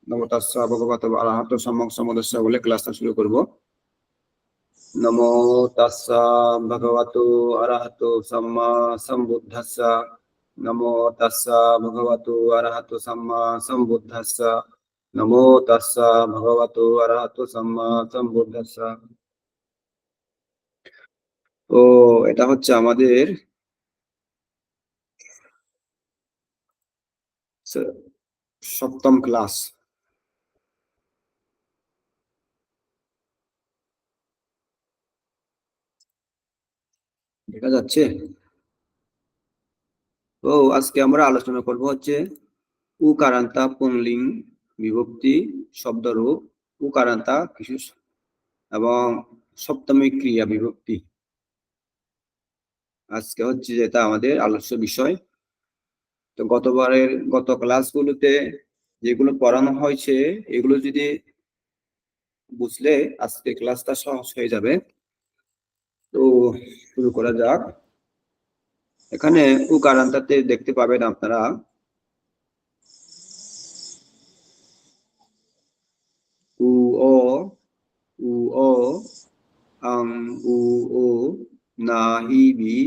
নমো তাস্সা ভগবতো আরহাতো সম্মা সম্বুদ্ধাস্সা বলে ক্লাসটা শুরু করব। নমো তাস্সা ভগবতো আরহাতো সম্মা সম্বুদ্ধাস্সা। নমো তাস্সা ভগবতো আরহাতো সম্মা সম্বুদ্ধাস্সা। নমো তাস্সা ভগবতো আরহাতো সম্মা সম্বুদ্ধাস্সা। তো এটা হচ্ছে আমাদের সপ্তম ক্লাস। দেখা যাচ্ছে? তো আজকে আমরা আলোচনা করব হচ্ছে উকারান্তা পুংলিং বিভক্তি শব্দরূপ উকারান্তা কিছু এবং সপ্তমী ক্রিয়া বিভক্তি। আজকে হচ্ছে যেটা আমাদের আলোচ্য বিষয়। তো গত ক্লাসগুলোতে যেগুলো পড়ানো হয়েছে এগুলো যদি বুঝলে আজকে ক্লাসটা সহজ হয়ে যাবে। তো শুরু করা যাক। এখানে উকারান্তাতে দেখতে পাবেন আপনারা উ ও উ ও আং উ ও না হি বি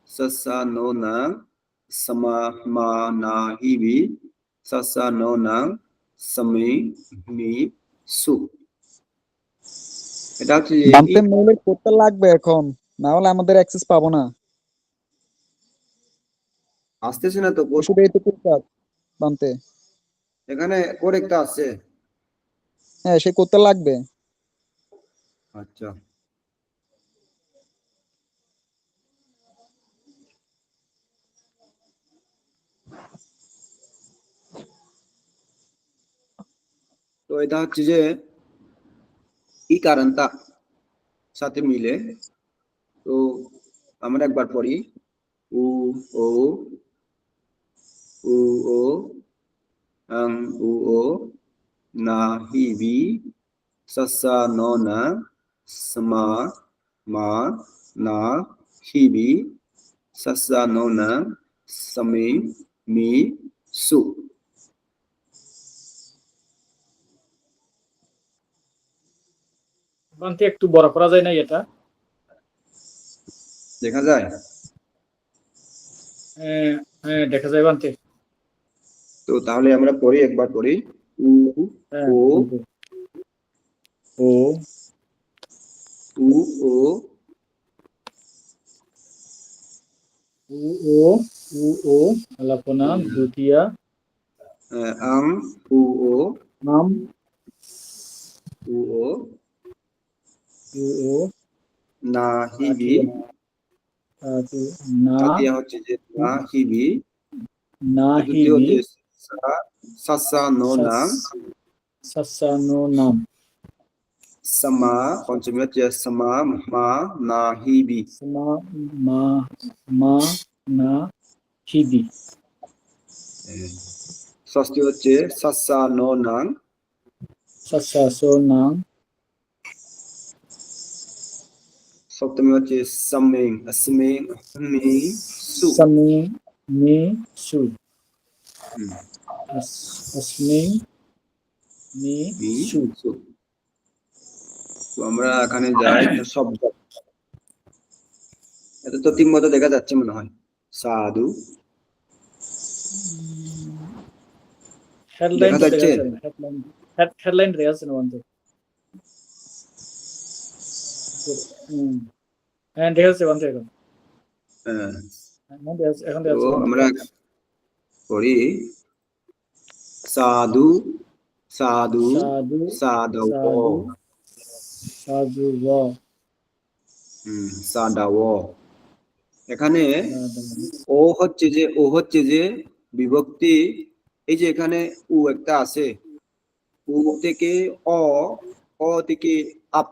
সসা নো না সমা মা না হি বি সসা নো না সমি মি সু। এটা হচ্ছে বানতে মেইলের কোডটা লাগবে এখন, না হলে আমাদের অ্যাক্সেস পাবো না। আসতেছে না তো কোড। শুধু এইটুকু কাজ বানতে। এখানে কোড একটা আছে। হ্যাঁ, সেই কোডটা লাগবে। আচ্ছা, তো এটা হচ্ছে যে ই কারণটা সাথে মিলে। তো আমরা একবার পড়ি উ ও উ ও আং উ ও না হি বি সসা নো না সমা মা না হি বি সসা নো না সমি মি সু। বানতে একটু বড় করা যায় না এটা? দেখা যায়? হ্যাঁ, দেখা যায় বানতে। তো তাহলে আমরা পড়ি, একবার পড়ি উ হ্যাঁ, ও বানতে। ও উ ও উ ও উ ও আলাপনা দ্বিতীয়া আং উ ও নাম উ ও উ ও না হি বি না তাতিয়া হচ্ছে যে না হি বি। না চতুর্থী হিবি হচ্ছে সাসা নো নাং সাসানো নাম সমা। পঞ্চমী হচ্ছে সমা মা না হি বি। মা মা মা না হিবি ষষ্ঠী হচ্ছে সাসা নো নাং সাসাসো নাম সপ্তমী হচ্ছে সামিং আসমিং মি সু। সামি মি সু হুম, আসমি মি মি সু সু। তো আমরা এখানে যাই শব্দ। এটা তো ঠিক মতো দেখা যাচ্ছে মনে হয়। সাধু হেডলাইন দেখা তো দেখা যাচ্ছে? যাচ্ছে না। হেডলাইন দেখা যাচ্ছে না বানতে। হ্যাঁ, দেখা যাচ্ছে বানতে এখন। হ্যাঁ, এখন দেখা যাচ্ছে, এখন তো দেখা যাচ্ছে বানতে। আমরা পড়ি সাধু সাধু সাধু সাধব সাধু সাধু সাধব। এখানে ও হচ্ছে যে বিভক্তি। এই যে এখানে উ একটা আছে, উ থেকে অ অ থেকে আপ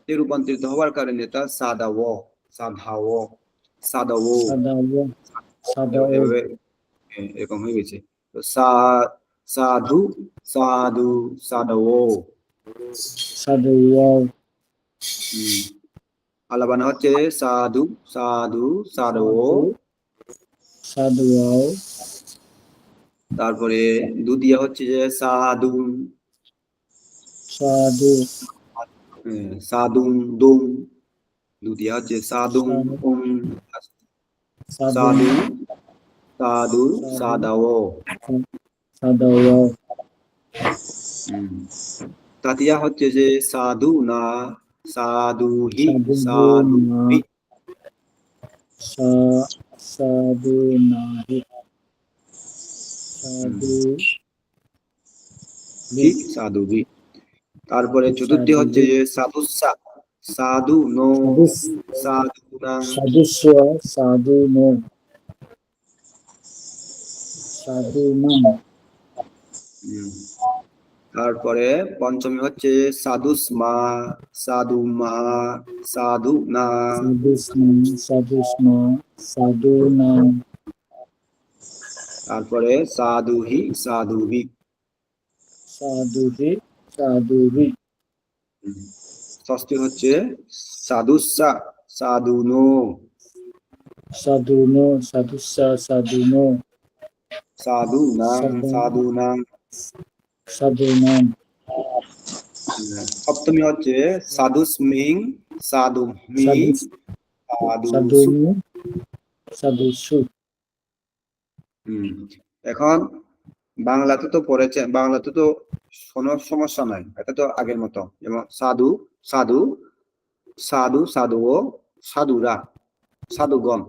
তে রূপান্তরিত হওয়ার কারণে এটা সাদাও সাধাও সাদাও সাদাও সাদাও এভাবে এরকম হয়ে গেছে। তো সাধু সাধু সাদাও। সাধু আলাবানা হচ্ছে সাধু সাধু সাদাও সাধু সাধু তারপরে দুতিয়া হচ্ছে যে সাদুন, Sadu. সাদুন দুং, দুতিয়া হচ্ছে সাদুং উং, Sadu. সাদু, সাদু, সাদাও। Sadawa. তাতিয়া হচ্ছে যে সাধু না, সাধুহি, Saduna. সাধুহি, Sadunahi. Sadu. ঠিক সাধুহি। তারপরে চতুর্থী হচ্ছে যে সাধুসা, সাধু নো, Sadus. সাধু নাং, Sadusya. Saduno. Sadunam. তারপরে পঞ্চমী হচ্ছে সাধুসমা, সাধুমা, সাধু না, Sadusma. Sadusma. Sadunam. তারপরে সাধুহি, সাধুহি। Saduhi. Saduhi. ষষ্ঠী হচ্ছে সাধুসা, সাধুনো, Saduno. Sadusa. Saduno. সাধু নাং, সাধু নাং। Sadunam. সপ্তমী হচ্ছে সাধুস্মিং, সাধুমি, Sadus. সাধুসু। Sadunu. Sadusu. এখন বাংলাতে তো পড়েছে, বাংলাতে তো কোনো সমস্যা নাই, এটা তো আগের মতো, যেমন সাধু, সাধু, সাধু, সাধুও, সাধুরা, সাধুগণ,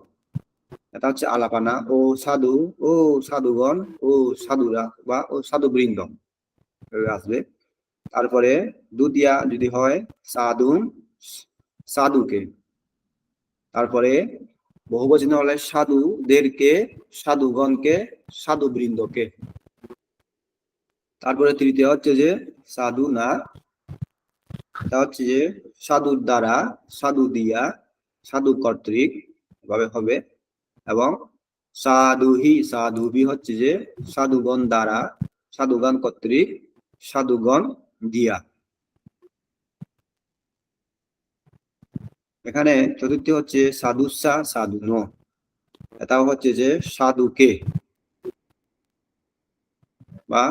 এটা হচ্ছে আলাপানা। ও সাধু, ও সাধুগণ, ও সাধুরা বা ও সাধুবৃন্দ আসবে। তারপরে দুতিয়া যদি হয় সাধু, সাধুকে। তারপরে বহুবচনে হলে সাধুদেরকে, সাধুগণকে, সাধুবৃন্দকে। তারপরে তৃতীয় হচ্ছে যে সাধু না, এটা হচ্ছে যে সাধুর দ্বারা, সাধু দিয়া, সাধু কর্তৃক এভাবে হবে। এবং সাধুহি, সাধুভি হচ্ছে যে সাধুগণ দ্বারা, সাধুগণ কর্তৃক, সাধুগণ দিয়া। এখানে চতুর্থ হচ্ছে সাধুসা, সাধুন, এটাও হচ্ছে যে সাধুকে বা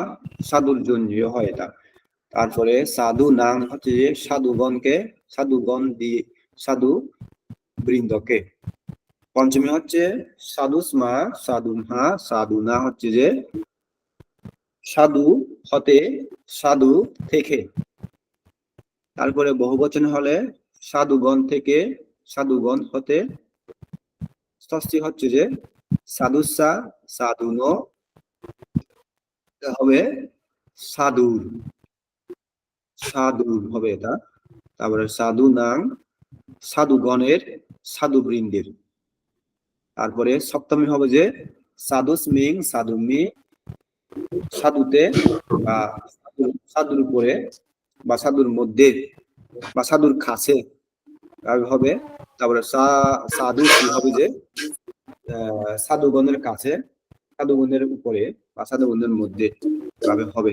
সাধুর জন্য হয় এটা। তারপরে সাধু নাম হচ্ছে যে সাধুগণকে, সাধুগণ দিয়ে, সাধু বৃন্দকে। পঞ্চমী হচ্ছে সাধুসমা, সাধুমহা, সাধুনা হচ্ছে যে সাধু হতে, সাধু থেকে। তারপরে বহুবচন হলে সাধুগণ থেকে, সাধুগণ হতে। ষষ্ঠী হচ্ছে যে সাধুসা, সাধুন হবে সাধুর, সাধুর হবে এটা। তারপরে সাধু নাম সাধুগণের, সাধুবৃন্দের। তারপরে সপ্তমী হবে যে সাধুস্মিং, সাধুমি, সাধুতে বা সাধুর উপরে বা সাধুর মধ্যে বা সাধুর কাছে হবে। তারপরে সাধু কি হবে যে সাধুগণের কাছে, সাধুগণের উপরে বা সাধুগণের মধ্যে এভাবে হবে।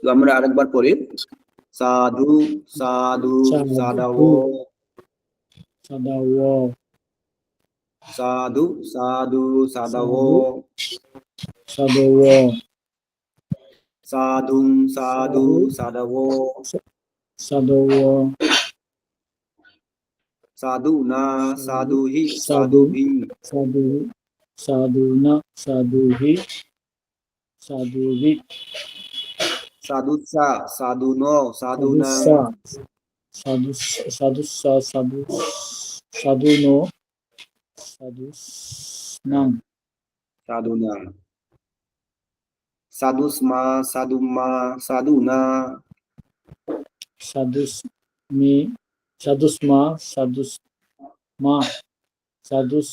তো আমরা আরেকবার পড়ি সাধু, সাধু, সাদাও, Sadawo. সাধু, সাধু, সাদাও, Sadawo. সাধু, সাধু, সাদাও, Sadawo. সাধু না, সাধুহি, Sadu. সাধুভি, Sadu. Saduna. Saduhi. Saduhi. সাধুসা, সাধুন, সাধুনা, Sadus. Sadusa. Sadus. Saduno. Sadusnam. সাধুনা, সাধুসমা, সাধুমা, সাধুনা, Sadusmi. Sadusma. Sadusma. Sadus.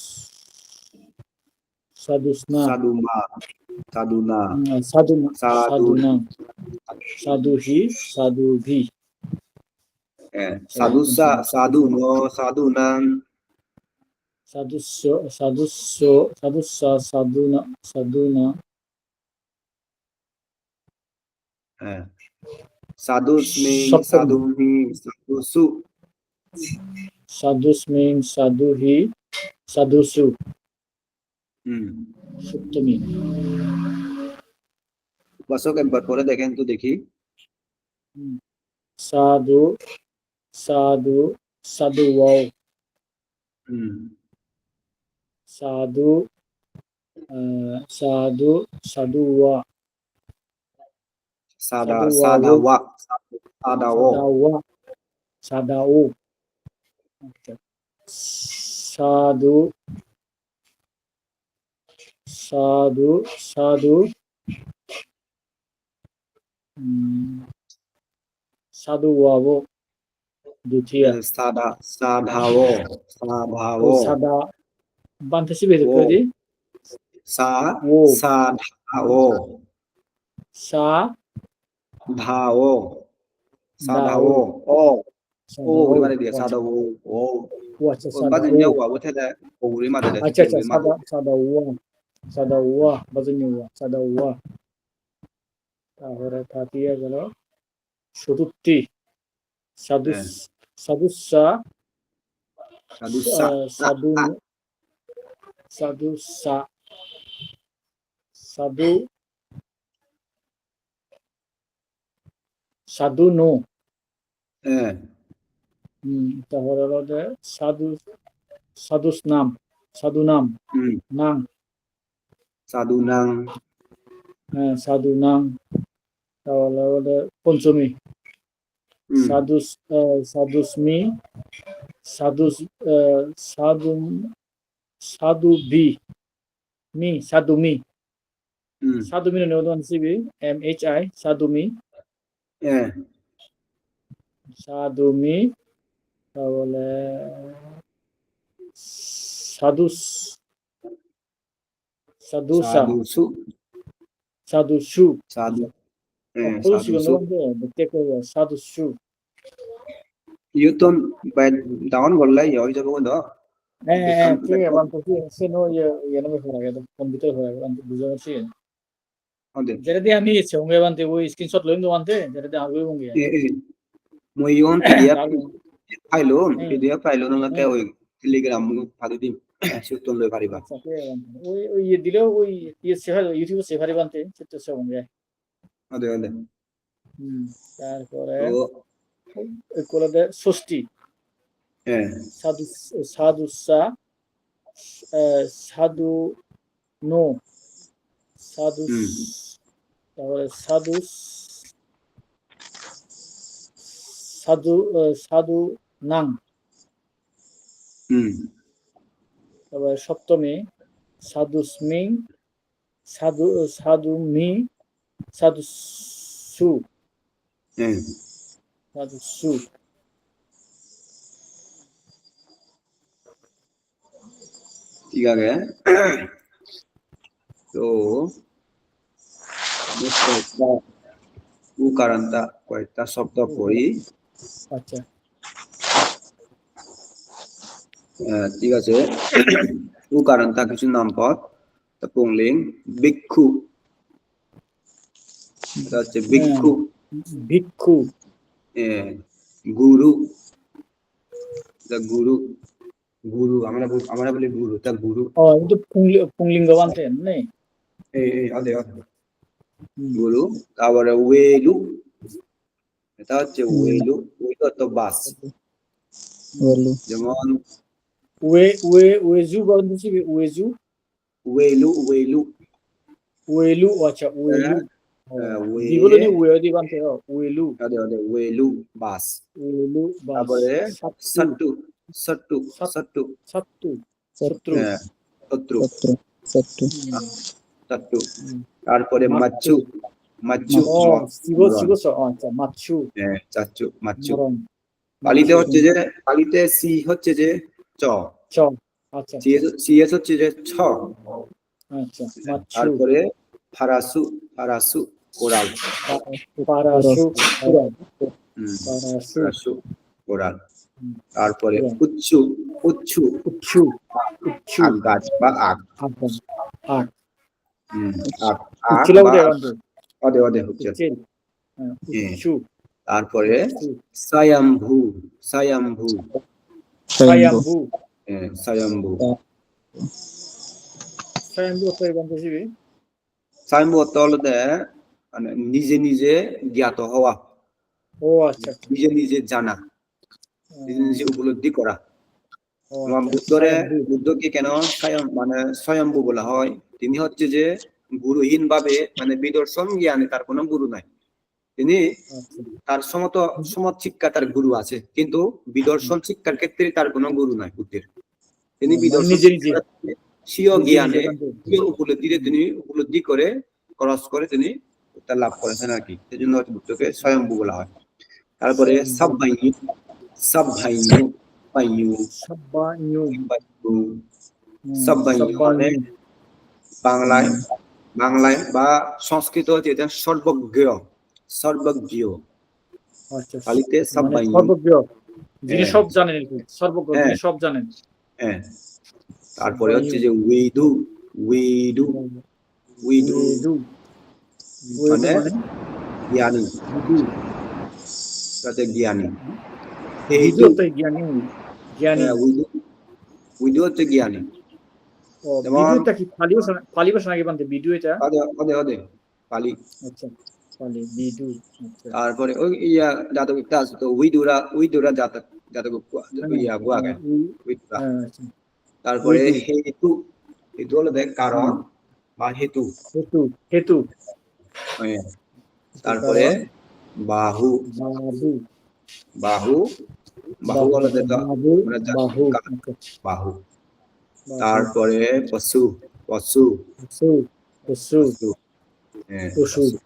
Sadusna. সাধুমা, সাধুনা, Saduna. সাধু, Saduna. Saduhi. Saduhi. সাধুসা, সাধুন, সাধুনাং, Saduso. Saduso. Sadusa. Saduna. Saduna. সাধুস্মিং, সপ্তমী। সাধুহি, সাধুসু, Sadusming. Saduhi. Sadusu. সপ্তমী উপাসক একবার পরে দেখেন তো দেখি। সাধু সাধু সাধু ওয়াও হুম সাধু সাধু সাধু ওয়া সাদা সাধু সাদা ওয়াও ওয়া সাদা ও সাদা ওয়া সাদা ও আচ্ছা। সাধু সাধু সাধু সাধু ওয়াও দ্বিতীয় সাদা সাদা ও সাদা ও ও সাদা বান্তাসি বের ও করে দি সা ও সাদা ও সা ধা ও সাদা দাও ও ও 오 সাদা ও 우리 말에 비해 আচ্ছা 사다 오 ও 아চ্ছা সাদা 맞은 ও 여우가 못해다 오 우리 말에 আচ্ছা আচ্ছা 우리 말 সাদা সাদা ওয়া সাদা ওয়া বাজনি ওয়া সাদা ওয়া তারপরে তাতিয়া গেল চতুর্থী সাধু 네. সাধুসা 사두사 সাধু সাধুসা সাধু সাধু নো 예 তারপরে হলো যে সাধু সাধুস নাম সাধু নাম নাং 사두낭 হ্যাঁ সাধু নাং তাহলে হলো পঞ্চমী সাধুস সাধুস্মি সাধুস সাধু সাধু বি মি সাধু মি সাধু মি নোদন সিবি MHI সাধু মি 예 সাধু মি তাহলে সাধুস সাধুসা 사두수 সাধুসু 사두 예 সাধুসু 사두수 নোদন দেখতে কই সাধুসু 이것도 다운 걸래 여기 저거 너 হ্যাঁ ঠিক আছে বান্ত কি সেনো ইয়ে নামে হয়ে গেল কম্পিউটার হয়ে গেল বান্ত বুঝা পারছি 어디 যেটা দিয়ে আমি সঙ্গে বানতে ওই স্ক্রিনশট লইম তো বানতে যেটা দিয়ে আগে বঙ্গে 뭐 이건 PDF 파일로 네. PDF 파일로는 네. 때 ওই 텔레그램 받으디 실동로 파리바 ওই ওই ইয়ে দিলেও ওই ইয়ে সেভার ইউটিউবে সেভারে বানতে সেটা সঙ্গে 어디 어디 তারপরে 또 ওই কোলাতে ষষ্ঠী 예 সাধু সাধুসা সাধু নো সাধু তারপরে সাধু সাধু সাধু নাং তারপরে সপ্তমী সাধুস্মি সাধু সাধু মি সাধু সু 예 সাধু সু 이가게 또 উকারান্তা কয়েকটা শব্দ পড়ি আচ্ছা ঠিক আছে উকারান্তা কিছু নামপদ পুংলিং ভিক্ষু এটা হচ্ছে ভিক্ষু ভিক্ষু গুরু গুরু গুরু আমরা বলি গুরু তা গুরু ও কিন্তু পুংলিঙ্গ বানতেন নেই এই অদে গুরু তারপরে ওয়েলু এটা হচ্ছে ওয়েলু ওইটা তো বাস যেমন ওয়েজু বানতেছি ওয়েজু ওয়েলু ওয়েলু ওয়েলু আচ্ছা ওয়েলু ওয়ে দিগুলো নি ওয়ে দি বানতে ওয়েলু অদে ওয়েলু বাস ওয়েলু তারপরে সট্টু সট্টু সট্টু সত্তু শত্রু শত্রু সত্তু সট্টু তারপরে মাচ্ছু মাচ্ছু শিব শিব আচ্ছা মাচ্ছু চাচ্ছু মাচ্ছু নরম পালিতে হচ্ছে যে পালিতে সি হচ্ছে যে চ চ আচ্ছা সিএস হচ্ছে যে ছ আচ্ছা মাচ্ছু তারপরে ফারাসু ফারাসু কোরাল পারাসু পুরাণ পারাসু ফারাসু কোরাল তারপরে উচ্ছু উচ্ছু উচ্ছু উচ্ছু আগ গাছ বা আগ আগুন আগ আগ উচ্ছু লাগবে বানতে অদে অদে হচ্ছে উচ্ছু তারপরে সায়াম্ভু সায়াম্ভু স্বয়ম্ভু সায়াম্ভু স্বয়ম্ভু অর্থ বান্তসিবি স্বয়ম্ভু অর্থ হলো যে মানে নিজে নিজে জ্ঞাত হওয়া, ও আচ্ছা নিজে নিজে জানা, নিজে নিজে উপলব্ধি করা। ও এবং আচ্ছা স্বয়ম্ভু বুদ্ধকে কেন মানে স্বয়ম্ভু বলা হয়? তিনি হচ্ছে যে গুরুহীন ভাবে মানে বিদর্শন জ্ঞানে তার কোনো গুরু নাই। তিনি আচ্ছা তার সমত শিক্ষা তার গুরু আছে, কিন্তু বিদর্শন শিক্ষার ক্ষেত্রে তার কোনো গুরু নাই বুদ্ধের। তিনি মানে বিদর্শন নিজে নিজে স্বীয় নিজে জ্ঞানে নিজে জানতে স্বীয় উপলব্ধিতে তিনি উপলব্ধি করে ক্রস করে তিনি তা লাভ করেছেন আর কি। সেই জন্য হচ্ছে বুদ্ধকে স্বয়ম্ভু বলা হয়। তারপরে সাবভাইয়ু, সাবভাইয়ু, পাইয়ু, সাব্বায়ু সাবভাইয়ু মানে সাব্বায়ু বাংলায় বাংলায় বা সংস্কৃত হচ্ছে এটা সর্বজ্ঞ, সর্বজ্ঞ। আচ্ছা পালিতে মানে সাবভাইয়ু। সর্বজ্ঞ যিনি হ্যাঁ সব জানেন আর কি সর্বজ্ঞ হ্যাঁ যিনি সব জানেন হ্যাঁ। তারপরে হচ্ছে যে উইদু, উইদু, উইদু ওয়েদু মানে মানে জ্ঞানী, বিদু তাতে জ্ঞানী। বিদু হেতু, অর্থ জ্ঞানী জ্ঞানী উইদু, উইদু হচ্ছে জ্ঞানী। ও যেমন বিদুটা কি পালি ভাষা নাকি বানতে বিদু এটা অদে অদে অদে পালি। আচ্ছা পালি বিদু আচ্ছা তারপরে ওই ইয়া জাতক একটা আছে তো উইদুরা জাতক জাতক ইয়া গুয়া গায় উইদুরা। আচ্ছা তারপরে উইদু হেতু, হেতু হলো দেখ কারণ বা হেতু। হেতু হেতু হ্যাঁ। তারপরে কারণ বাহু, বাবু বাহু, বাহু বাহু হলো আচ্ছা দেখ বাবু মানে বাহু বাহু। বাহু তারপরে পশু, পশু, পশু পশু পশু, হ্যাঁ পশু পশু,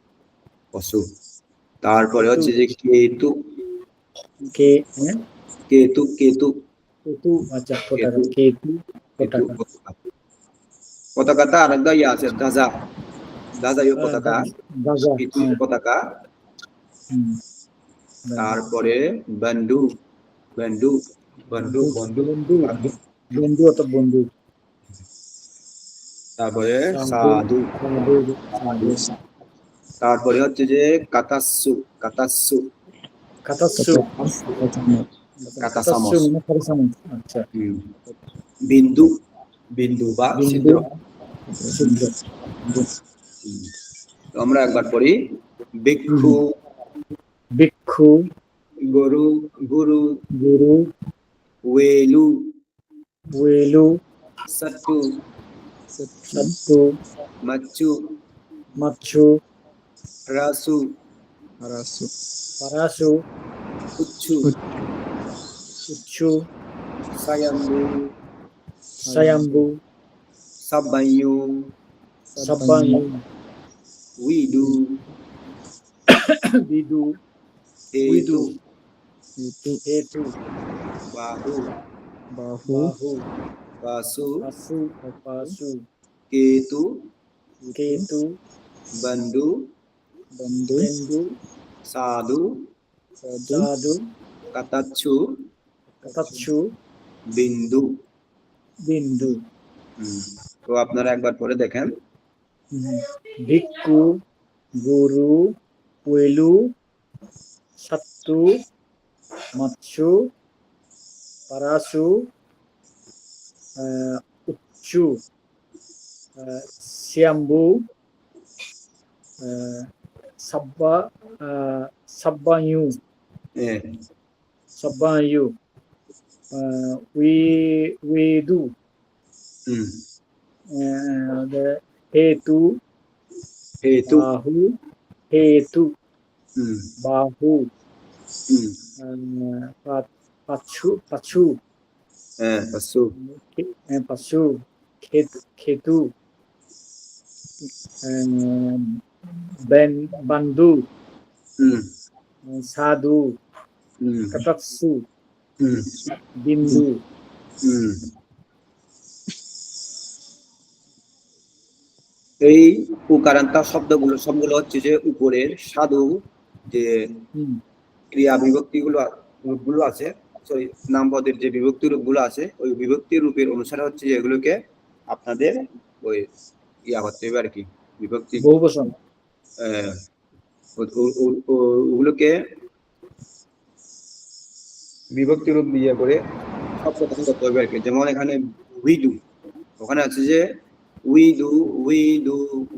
পশু। তারপরে কেতু হচ্ছে যে কেতু, কে হ্যাঁ কেতু, কেতু, কেতু আচ্ছা পতাকা কেতু, কেতু কেতু পতাকা পতাকা। পতাকাটা আরেকটা ইয়ে আছে ধ্বজা, ধ্বজা ইয়ে হ্যাঁ পতাকা, গাজা কেতু হ্যাঁ পতাকা। হুম, গাজা। তারপরে বন্ধু, বন্ধু, বন্ধু, বন্ধু বন্ধু, বন্ধু বন্ধু। বন্ধু অত বন্ধু তারপরে সাধু সাধু, সাধু সাধু তারপরে হচ্ছে যে কাতাসু, কাতাসু, কাতাসু কাতাসু কাতাসামস। মানে পরিশ্রম আচ্ছা হুম। বিন্দু, বিন্দু বা বিন্দু ছিদ্র। শুদ্ধ হুম। তো আমরা একবার পড়ি ভিক্ষু, ভিক্ষু গরু, গুরু, গুরু ওয়েলু, ওয়েলু সত্তু, সত্তু মাচ্চু, মাচ্ছু রাসু, পারাসু উচ্চু, উচ্ছু সায়াম্বু, সায়াম্বু সাব্বাইয়ু, সাব্বায়ু উইদু, বিদু হেতু, উইদু হেতু বাহু, বাহু বাসু, পাসু পাসু কেতু, কেতু বন্ধু, বেন্দু সাধু, সাধু কাতাচ্ছু, কাতাচ্ছু বিন্দু। বিন্দু হুম। তো আপনারা একবার পরে দেখেন। ভিক্ষু গুরু ওয়েলু সত্তু মাচ্ছু পারাসু উচ্চু শ্যাম্বু সাব্বা সাব্বায়ু হ্যাঁ সাব্বায়ু ওয়েদু হুম। হেতু হেতু, বাহু হেতু হুম বাহু হুম। পাচ্ছু পাচ্ছু হ্যাঁ পশু, পাচ্ছু খেতু বান্দু হুম সাধু হুম কাটাচ্ছু হুম বিন্দু হুম। এই উকারান্তা শব্দগুলো সবগুলো হচ্ছে যে উপরের সাধু যে হুম, ক্রিয়া বিভক্তি রূপগুলো আছে, সরি নামপদের যে বিভক্তি রূপগুলো আছে ওই বিভক্তি রূপের অনুসারে হচ্ছে যে এগুলোকে আপনাদের ওই ইয়া করতে হবে আর কি। বিভক্তি বহু বচন ওগুলোকে বিভক্তি রূপ দিয়ে করে শব্দ গঠন করতে হবে আর কি। যেমন এখানে উইদু, ওখানে আছে যে we do,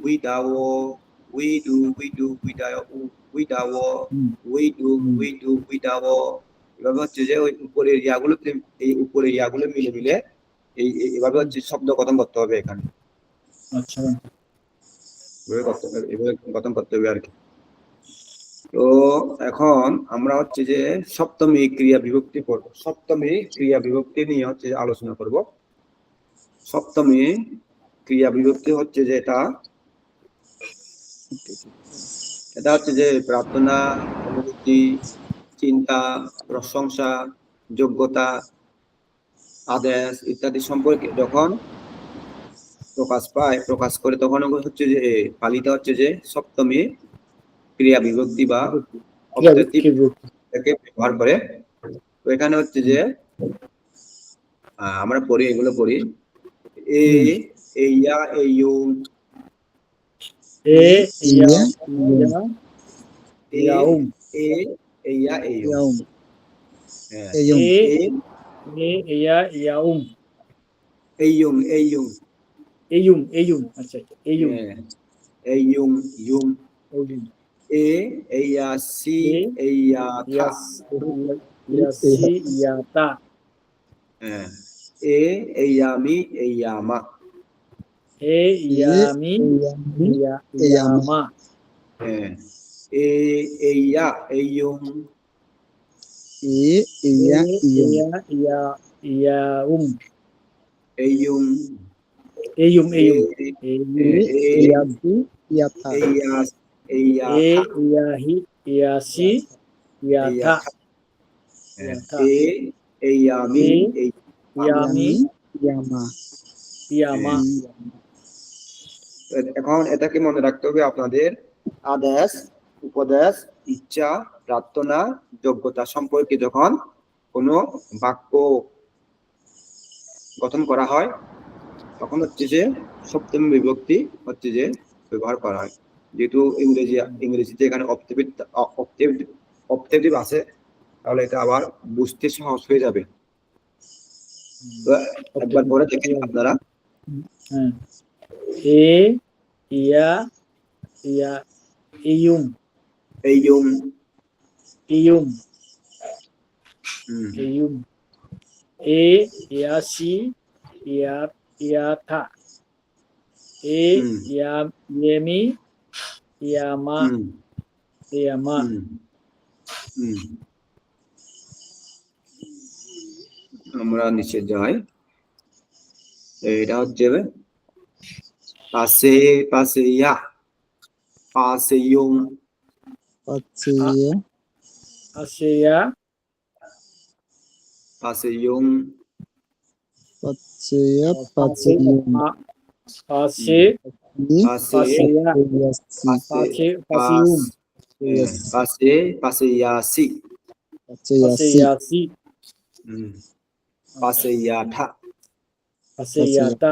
with our, we do, with our, with our, hmm, we do, hmm, with our। এভাবে হচ্ছে যে ওই উপরের ইয়াগুলো, এই উপরের ইয়াগুলো মিলে মিলে এভাবে হচ্ছে শব্দ গঠন করতে হবে এখানে। আচ্ছা এভাবে গঠন করতে হবে আর কি। তো এখন আমরা হচ্ছে যে সপ্তমী ক্রিয়া বিভক্তি পড়ব। সপ্তমী ক্রিয়া বিভক্তি নিয়ে হচ্ছে আলোচনা করব। সপ্তমী ক্রিয়া বিভক্তি হচ্ছে যে এটা হচ্ছে যে প্রার্থনা, অনুভূতি, চিন্তা, প্রশংসা, যোগ্যতা, আদেশ ইত্যাদি সম্পর্কে যখন প্রকাশ করে তখন হচ্ছে যে পালিত হচ্ছে যে সপ্তমী ক্রিয়া বিভক্তি বা অবজেক্টিভ থেকে ব্যবহার করে। তো এখানে হচ্ছে যে আমরা পড়ি, এগুলো পড়ি। ইয়া, ইউম, এ ইয়া ইয়া ইয়াউম ইয়া, ইউম, ইয়াউম হ্যাঁ, ইয়াউম এ ইয়া ইয়াউম ইয়ুম, ইয়ুম, এয়ুম আচ্ছা এয়ুম হ্যাঁ, ইয়ুম, ইয়ুম, এয়ুম ইয়া, সি, এ ইয়া, থা, ইয়াস ইয়াসি ইয়াতা হ্যাঁ, ইয়ামি, ইয়ামা, এ ইয়ামি ইয়ামা হ্যাঁ, ইয়া, ইয়ুম, ইয়া ইয়াম ইয়া ইয়াউম ইয়ুম, এয়ুম ইয়াসি ইয়াতা ইয়াস, ইয়া, এ থা, ইয়াহি ইয়াসি ইয়াতা ইয়াতা ইয়ামি, ইয়ামি ইয়ামা ইয়ামা এখন এটাকে মনে রাখতে হবে আপনাদের আদেশ, উপদেশ, ইচ্ছা, প্রার্থনা, যোগ্যতা সম্পর্কে যখন কোনো বাক্য গঠন করা হয় তখন হচ্ছে যে সপ্তমী বিভক্তি হচ্ছে যে ব্যবহার করা হয়। যেহেতু ইংরেজিতে এখানে অবজেক্টিভ আছে, তাহলে এটা আবার বুঝতে সহজ হয়ে যাবে। তো একবার পরে দেখেন আপনারা। হ্যাঁ এ ইয়া ইয়া ইয়ুম ইয়ুম, ইয়ুম হুম, ইয়ুম এ ইয়াসি ইয়াথা এ হুম, ইয়ামি ইয়ামা হুম, ইয়ামা হুম, হুম। আমরা নিচে যাই। এটা হচ্ছে পাশে, পাশে ইয়া, পাশে ইয়ুম, পাচিয়া আসিয়া পাশে ইয়ুম, পাচিয়া পাশে পাশে, পাশিয়া ইয়াসি পাশিউম পাশে, পাশে ইয়াসি, পাশিয়াসি পাশে ইয়াথা, পাশিয়াতা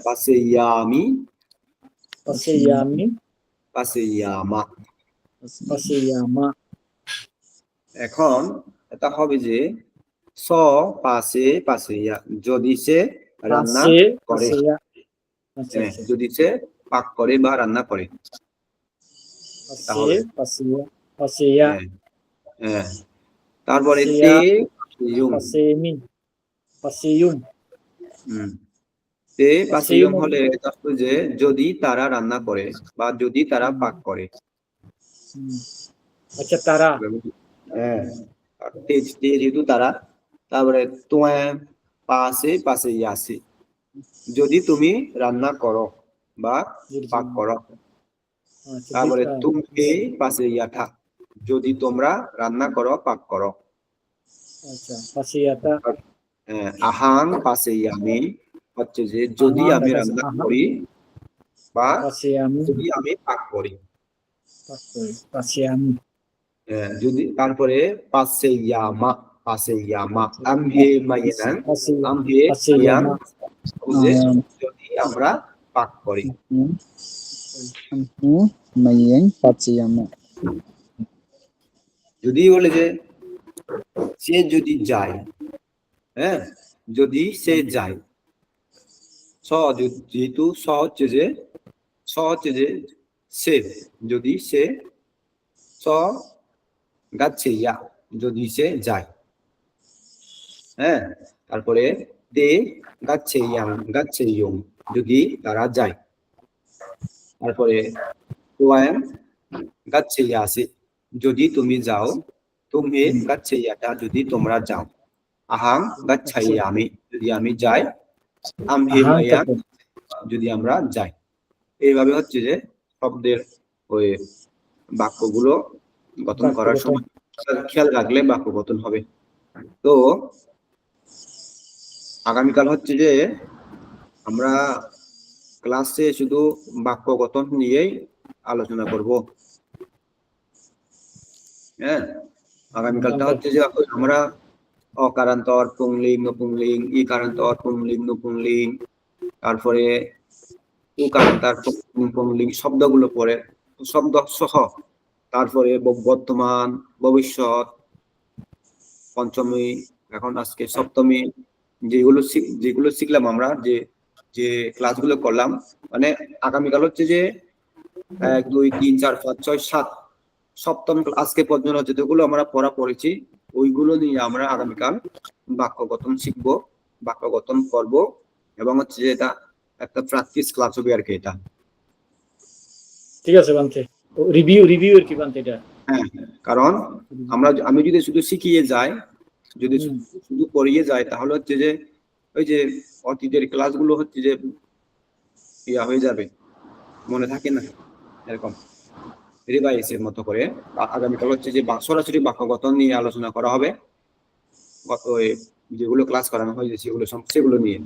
পাশে ইয়ামি, পাশিয়ামি পাশে ইয়ামা। পাশিয়ামা এখন এটা হবে যে স, পাশে, পাশে ইয়া, যদি সে রান্না পাশে করে, পাশিয়া আচ্ছা আচ্ছা যদি সে পাক করে বা রান্না করে তাহলে পাশিয়া পাশিয়া হ্যাঁ, হ্যাঁ। তারপরে পাশিয়া তে, পাশিয়ুম, পাশিমি পাশিয়ুম তে, পাশিয়ুম পাশিয়ুম হলে এটা হলো যে যদি তারা রান্না করে বা যদি তারা পাক করে। আচ্ছা তারা হ্যাঁ, আর তে যেহেতু তারা, তারপরে তোমায়, পাশে, পাশে ইয়াসি, যদি তুমি রান্না করো বা পাক করো। তারপরে তুমি, পাশে ইয়াথা, যদি তোমরা রান্না করো, পাক করো। আচ্ছা পাশিয়াতা আহাং, পাশে ইয়ামি হচ্ছে যে যদি আহাং, আমি পাশে রান্না আহাং। করি বা পাশিয়ামি যদি আমি পাক করি। পাশিয়ামি যদি তারপরে পাশে ইয়ামা, পাশে ইয়ামা, আমহে মাইয়ান, আমহে ইয়ান, যদি আমরা পাক করি। মাইয়াং পাচিয়ামা যদি বলে যে সে যদি যায়, হ্যাঁ, যদি সে যায়, যেহেতু হচ্ছে যে সে, যদি সে গাচ্ছে ইয়া, যদি সে যায়, হ্যাঁ। তারপরে তে গাচ্ছে ইয়ং, যদি তারা যায়। তারপরে ওয়ান গাচ্ছে ইয়াসি, যদি তুমি যাও। তুমি গাচ্ছে ইয়াটা, যদি তোমরা যাও। আহাং গাচ্ছাইয়ামি, যদি আমি যাই। আমহি আহাং মাইয়া, তাকে। যদি আমরা যাই। এইভাবে হচ্ছে যে শব্দের ওই বাক্যগুলো গঠন বাক্য করার গঠন। সময় খেয়াল রাখলে বাক্য গঠন হবে। তো আগামীকাল হচ্ছে যে আমরা ক্লাসে শুধু বাক্য গঠন নিয়েই আলোচনা করব। হ্যাঁ, আগামীকালটা হচ্ছে যে আমরা অকারান্তর, পুংলিং, নপুংলিং, ইকারান্তর, পুংলিং, নপুংলিং, তারপরে উকারান্তর, পুংলিং শব্দগুলো পড়ে, শব্দ সহ, তারপরে বর্তমান, ভবিষ্যৎ, পঞ্চমী, এখন আজকে সপ্তমী, যেগুলো শিখলাম আমরা, যে ক্লাসগুলো করলাম, মানে আগামীকাল হচ্ছে যে 1 2 3 4 5 6 7 সপ্তম আজকে পর্যন্ত যেগুলো আমরা পড়া পড়েছি, ওইগুলো নিয়ে আমরা আগামীকাল বাক্য গঠন শিখবো, বাক্য গঠন করবো, এবং হচ্ছে যে এটা একটা প্র্যাকটিস ক্লাস হবে আর কি এটা। ঠিক আছে বান্তে, রিভিউ এর কি বান্তে এটা? হ্যাঁ, কারণ আমি যদি শুধু শিখিয়ে যাই, যদি শুধু পড়িয়ে যাই, তাহলে হচ্ছে যে ওই যে অতীতের ক্লাসগুলো হচ্ছে যে ইয়া হয়ে যাবে, মনে থাকে না, এরকম রিভাইসের মতো করে। আগামীকাল হচ্ছে যে সরাসরি বাক্য গঠন নিয়ে আলোচনা করা হবে, যেগুলো ক্লাস করানো হয়েছে সেগুলো নিয়ে।